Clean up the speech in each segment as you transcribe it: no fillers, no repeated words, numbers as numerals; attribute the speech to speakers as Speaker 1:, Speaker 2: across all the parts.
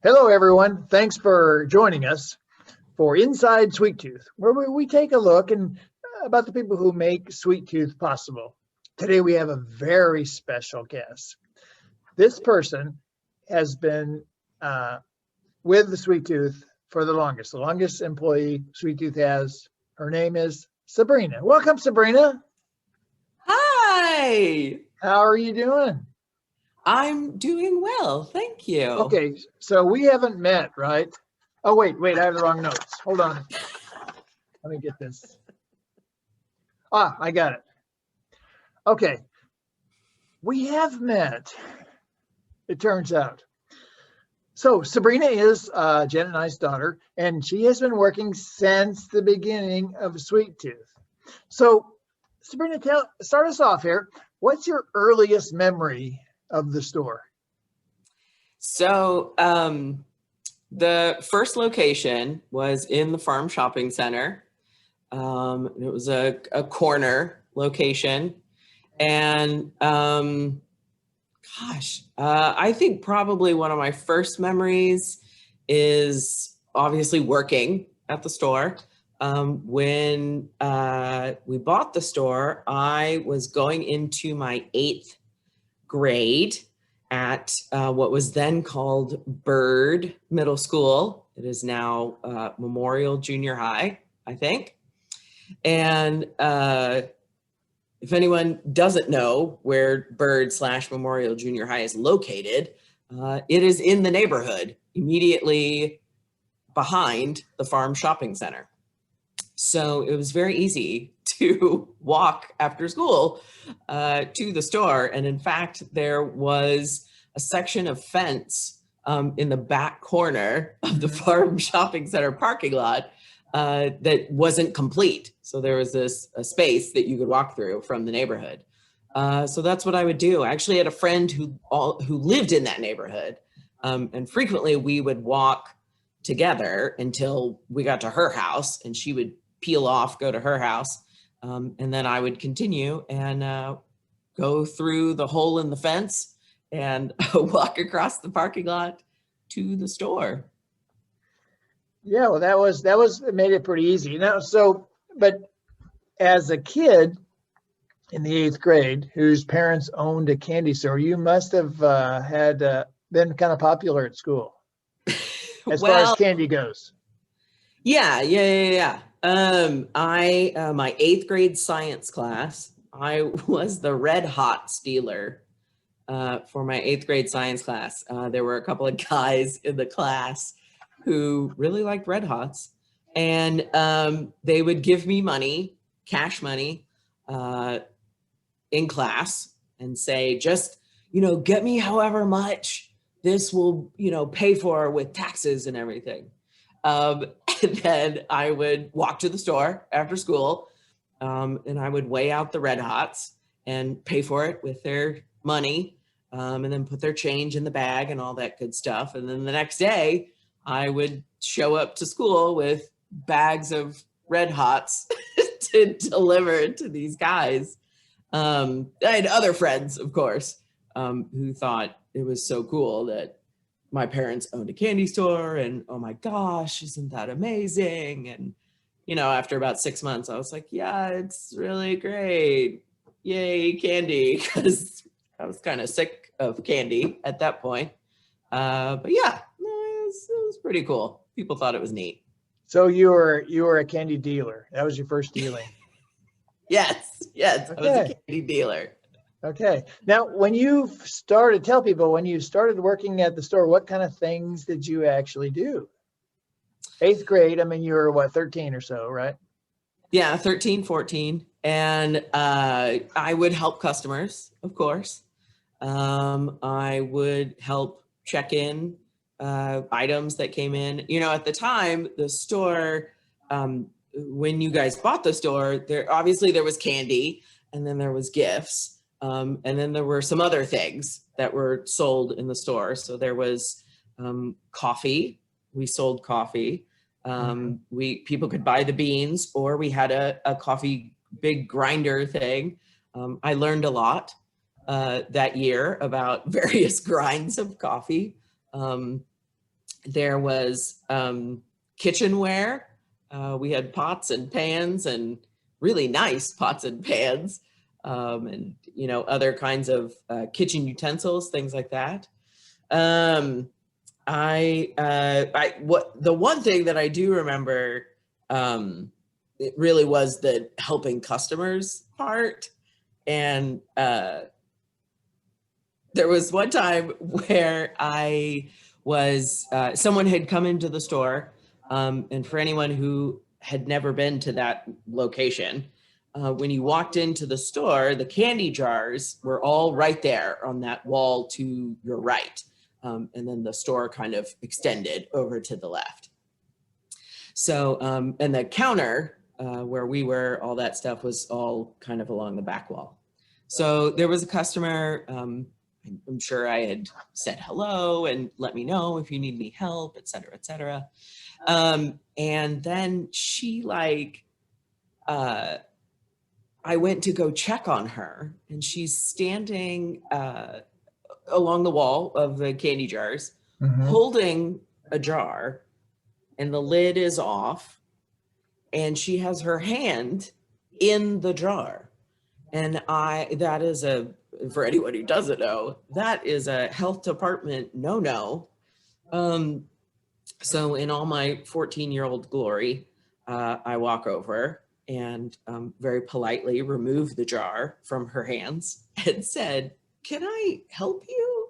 Speaker 1: Hello, everyone. Thanks for joining us for Inside Sweet Tooth, where we take a look about the people who make Sweet Tooth possible. Today, we have a very special guest. This person has been with the Sweet Tooth for the longest employee Sweet Tooth has. Her name is Sabrina. Welcome, Sabrina.
Speaker 2: Hi,
Speaker 1: How are you doing?
Speaker 2: I'm doing well, thank you.
Speaker 1: Okay, so we haven't met, right? Oh, wait, I have the wrong notes. Hold on. Let me get this. I got it. Okay, we have met, it turns out. So Sabrina is Jen and I's daughter, and she has been working since the beginning of Sweet Tooth. So Sabrina, start us off here. What's your earliest memory of the store?
Speaker 2: So, the first location was in the Farm Shopping Center. It was a corner location. And I think probably one of my first memories is obviously working at the store. When we bought the store, I was going into my 8th grade at what was then called Bird Middle School. It is now Memorial Junior High, I think. And if anyone doesn't know where Bird/Memorial Junior High is located, it is in the neighborhood immediately behind the Farm Shopping Center. So it was very easy to walk after school to the store. And in fact, there was a section of fence in the back corner of the Farm Shopping Center parking lot that wasn't complete. So there was a space that you could walk through from the neighborhood. So that's what I would do. I actually had a friend who lived in that neighborhood. And frequently we would walk together until we got to her house, and she would peel off, go to her house. And then I would continue and go through the hole in the fence and walk across the parking lot to the store.
Speaker 1: Yeah, well, that made it pretty easy. But as a kid in the 8th grade, whose parents owned a candy store, you must have had been kind of popular at school, as far as candy goes.
Speaker 2: Yeah. My 8th grade science class, I was the red hot stealer for my 8th grade science class. There were a couple of guys in the class who really liked red hots, and they would give me money, cash money, in class, and say, just, get me however much this will, pay for with taxes and everything. And then I would walk to the store after school, and I would weigh out the red hots and pay for it with their money, and then put their change in the bag and all that good stuff. And then the next day, I would show up to school with bags of red hots to deliver to these guys. I had other friends, of course, who thought it was so cool that my parents owned a candy store, and oh my gosh, isn't that amazing? And, after about 6 months, I was like, yeah, it's really great. Yay, candy. Because I was kind of sick of candy at that point. But yeah, it was pretty cool. People thought it was neat.
Speaker 1: So you were a candy dealer. That was your first dealing.
Speaker 2: Yes. Okay. I was a candy dealer.
Speaker 1: Okay. Now, tell people when you started working at the store, what kind of things did you actually do? 8th grade, I mean, you were 13 or so, right?
Speaker 2: Yeah, 13, 14. And I would help customers, of course. I would help check in items that came in. At the time, the store, when you guys bought the store, there was candy, and then there was gifts. And then there were some other things that were sold in the store. So there was coffee. We sold coffee. People could buy the beans, or we had a coffee big grinder thing. I learned a lot that year about various grinds of coffee. There was kitchenware. We had pots and pans, and really nice pots and pans, and other kinds of kitchen utensils, things like that. The one thing that I do remember, it really was the helping customers part. And there was one time where someone had come into the store, and for anyone who had never been to that location, when you walked into the store, the candy jars were all right there on that wall to your right. And then the store kind of extended over to the left. So, and the counter where we were, all that stuff was all kind of along the back wall. So there was a customer, I'm sure I had said hello and let me know if you need any help, et cetera, et cetera. And then she I went to go check on her, and she's standing along the wall of the candy jars, holding a jar, and the lid is off, and she has her hand in the jar. And that is for anyone who doesn't know, that is a health department no-no. So in all my 14-year-old glory, I walk over and very politely remove the jar from her hands and said, "Can I help you?"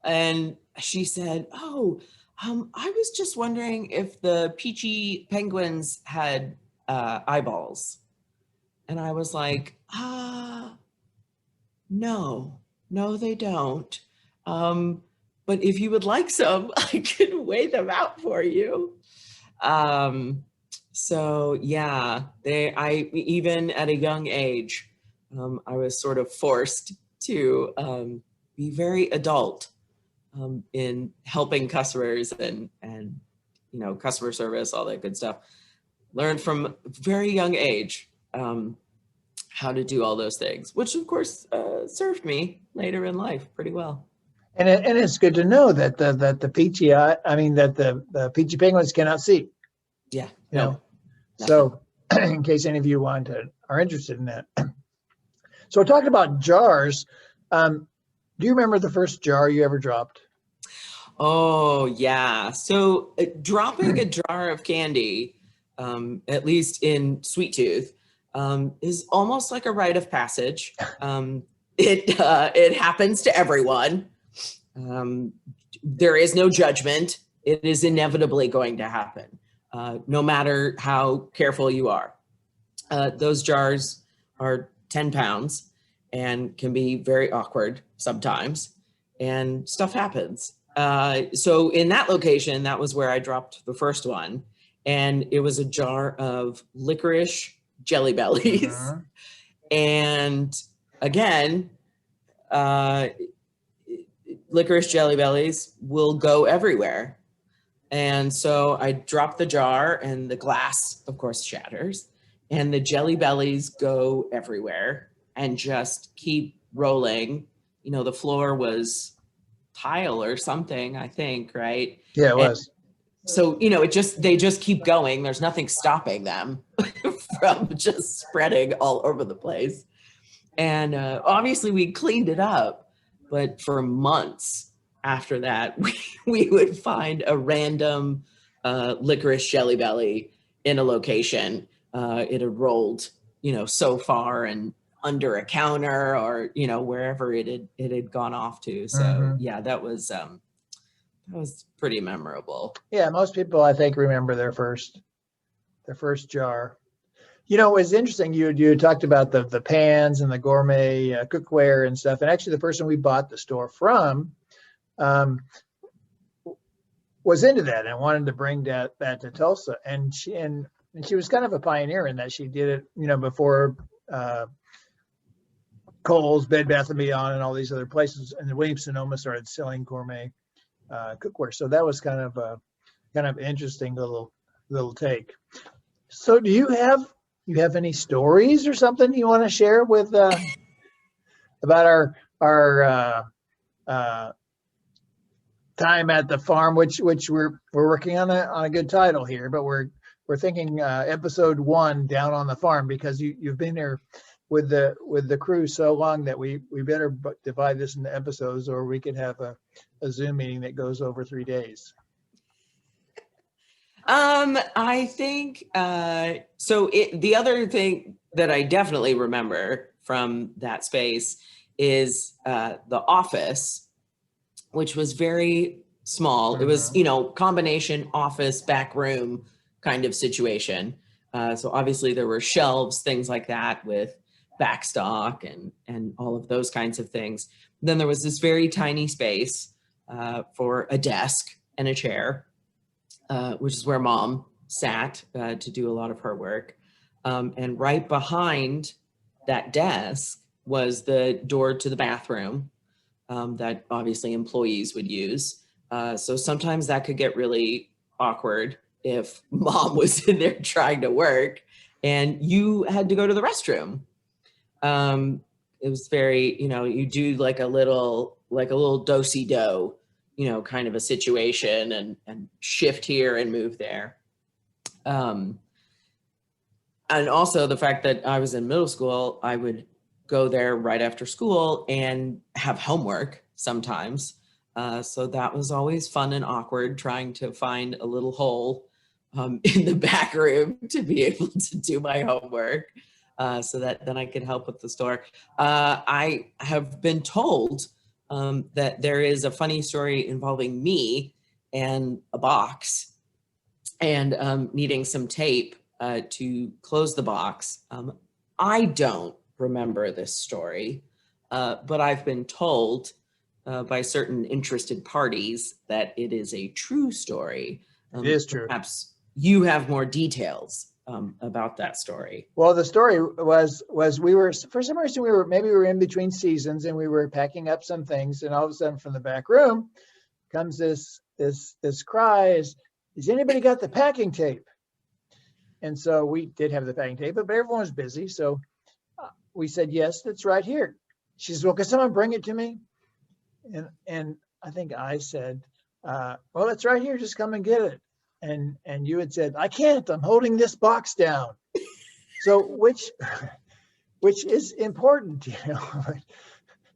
Speaker 2: And she said, "Oh, I was just wondering if the peachy penguins had eyeballs." And I was like, no, they don't. But if you would like some, I can weigh them out for you. So yeah, even at a young age, I was sort of forced to be very adult in helping customers and customer service, all that good stuff. Learned from a very young age how to do all those things, which of course served me later in life pretty well.
Speaker 1: And it's good to know that the peachy penguins cannot see.
Speaker 2: Yeah.
Speaker 1: No. So in case any of you are interested in that. So we're talking about jars. Do you remember the first jar you ever dropped?
Speaker 2: Oh yeah. So dropping a jar of candy, at least in Sweet Tooth, is almost like a rite of passage. It happens to everyone. There is no judgment. It is inevitably going to happen, no matter how careful you are. Those jars are 10 pounds and can be very awkward sometimes, and stuff happens. So in that location, that was where I dropped the first one, and it was a jar of licorice Jelly Bellies. And again, licorice Jelly Bellies will go everywhere. And so I drop the jar, and the glass, of course, shatters, and the Jelly Bellies go everywhere and just keep rolling. The floor was tile or something, I think, right?
Speaker 1: Yeah, it was.
Speaker 2: So, they just keep going. There's nothing stopping them from just spreading all over the place. And obviously we cleaned it up, but for months after that, we would find a random licorice Jelly Belly in a location. It had rolled, so far and under a counter or, wherever it had gone off to. So yeah, that was pretty memorable.
Speaker 1: Yeah, most people I think remember their first jar. It's interesting. You talked about the pans and the gourmet cookware and stuff. And actually, the person we bought the store from was into that and wanted to bring that to Tulsa. And she was kind of a pioneer in that she did it, before Kohl's, Bed Bath & Beyond, and all these other places. And Williams-Sonoma started selling gourmet cookware. So that was kind of interesting little take. So do you have any stories or something you want to share with about our time at the farm, which we're working on a good title here, but we're thinking episode 1, Down on the Farm, because you've been here with the crew so long that we better divide this into episodes, or we could have a Zoom meeting that goes over 3 days.
Speaker 2: I think the other thing that I definitely remember from that space is the office, which was very small. It was, combination office, back room kind of situation. So obviously there were shelves, things like that with backstock and all of those kinds of things. Then there was this very tiny space for a desk and a chair, which is where Mom sat to do a lot of her work. And right behind that desk was the door to the bathroom that obviously employees would use. So sometimes that could get really awkward if Mom was in there trying to work and you had to go to the restroom. It was very, you do like a little do-si-do, kind of a situation and shift here and move there. And also the fact that I was in middle school, I would go there right after school and have homework sometimes. So that was always fun and awkward, trying to find a little hole in the back room to be able to do my homework so that then I could help with the store. I have been told that there is a funny story involving me and a box and needing some tape to close the box. I don't remember this story, but I've been told by certain interested parties that it is a true story.
Speaker 1: It is true.
Speaker 2: Perhaps you have more details about that story.
Speaker 1: Well, the story was we were, for some reason, we were in between seasons and we were packing up some things, and all of a sudden from the back room comes this cry: "Is anybody got the packing tape?" And so we did have the packing tape, but everyone was busy, so we said, "Yes, it's right here." She says, "Well, can someone bring it to me?" And I think I said, "Well, it's right here. Just come and get it." And you had said, "I can't. I'm holding this box down." So which is important,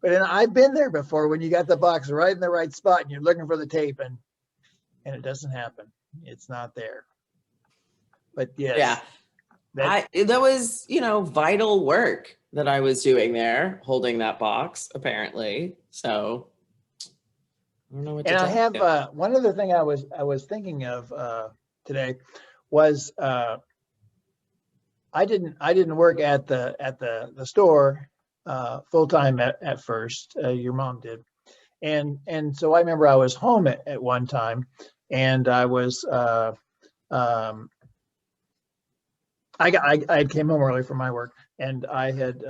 Speaker 1: But I've been there before when you got the box right in the right spot and you're looking for the tape and it doesn't happen. It's not there. But yes.
Speaker 2: Yeah. That was, vital work that I was doing there, holding that box, apparently. So I don't know what to tell you.
Speaker 1: And I have one other thing I was thinking of today was I didn't work at the store full time at first. Your mom did, and so I remember I was home at one time, and I was I came home early from my work, and I had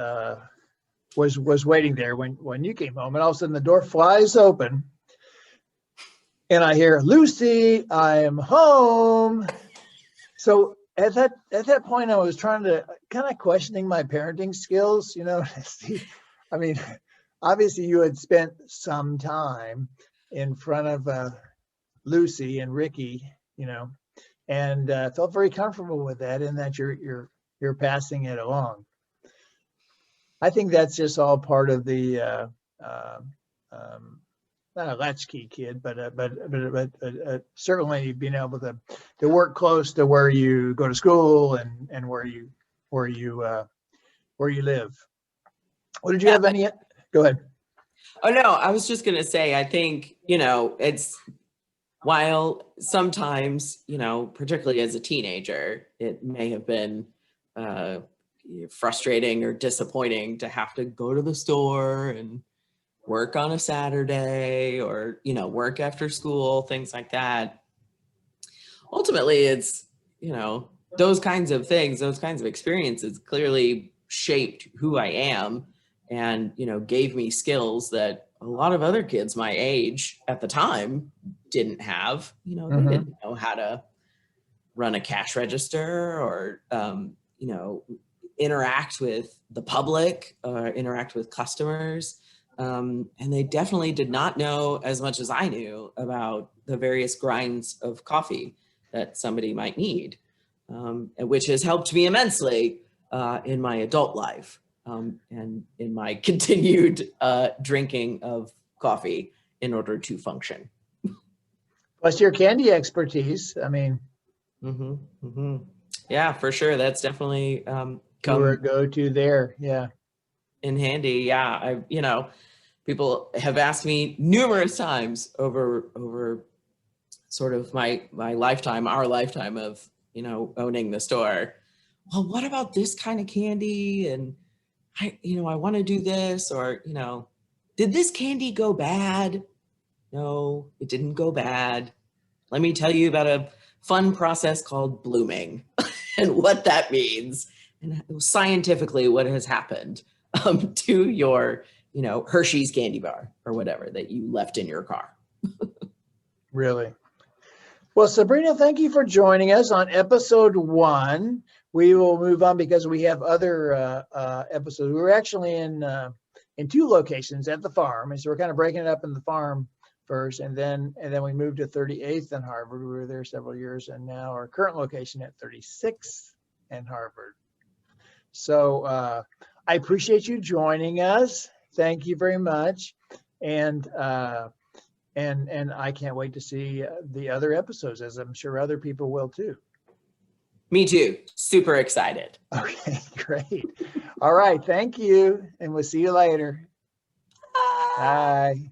Speaker 1: was waiting there when you came home, and all of a sudden the door flies open. And I hear, "Lucy, I am home." So at that point, I was trying to kind of questioning my parenting skills, I mean, obviously you had spent some time in front of Lucy and Ricky, and felt very comfortable with that, and that you're passing it along. I think that's just all part of the not a latchkey kid, but certainly being able to work close to where you go to school and where you live. What did you have any? Go ahead.
Speaker 2: Oh no, I was just gonna say, I think it's while sometimes particularly as a teenager, it may have been frustrating or disappointing to have to go to the store and work on a Saturday or, work after school, things like that. Ultimately, it's, those kinds of things, those kinds of experiences clearly shaped who I am and, gave me skills that a lot of other kids my age at the time didn't have. They didn't know how to run a cash register or, interact with the public or interact with customers. And they definitely did not know as much as I knew about the various grinds of coffee that somebody might need, which has helped me immensely in my adult life and in my continued drinking of coffee in order to function.
Speaker 1: Plus your candy expertise. I mean,
Speaker 2: yeah, for sure. That's definitely
Speaker 1: you were a go-to there. Yeah.
Speaker 2: In handy. Yeah. People have asked me numerous times over sort of my lifetime, our lifetime of, owning the store. Well, what about this kind of candy? And I want to do this, or, did this candy go bad? No, it didn't go bad. Let me tell you about a fun process called blooming and what that means, and scientifically what has happened to your, Hershey's candy bar or whatever that you left in your car.
Speaker 1: Really? Well, Sabrina, thank you for joining us on episode 1. We will move on because we have other episodes. We were actually in 2 locations at the farm, and so we're kind of breaking it up in the farm first, and then we moved to 38th and Harvard. We were there several years, and now our current location at 36th and Harvard. So I appreciate you joining us. Thank you very much, and I can't wait to see the other episodes, as I'm sure other people will too.
Speaker 2: Me too. Super excited.
Speaker 1: Okay, great. All right, thank you, and we'll see you later.
Speaker 2: Bye.
Speaker 1: Bye.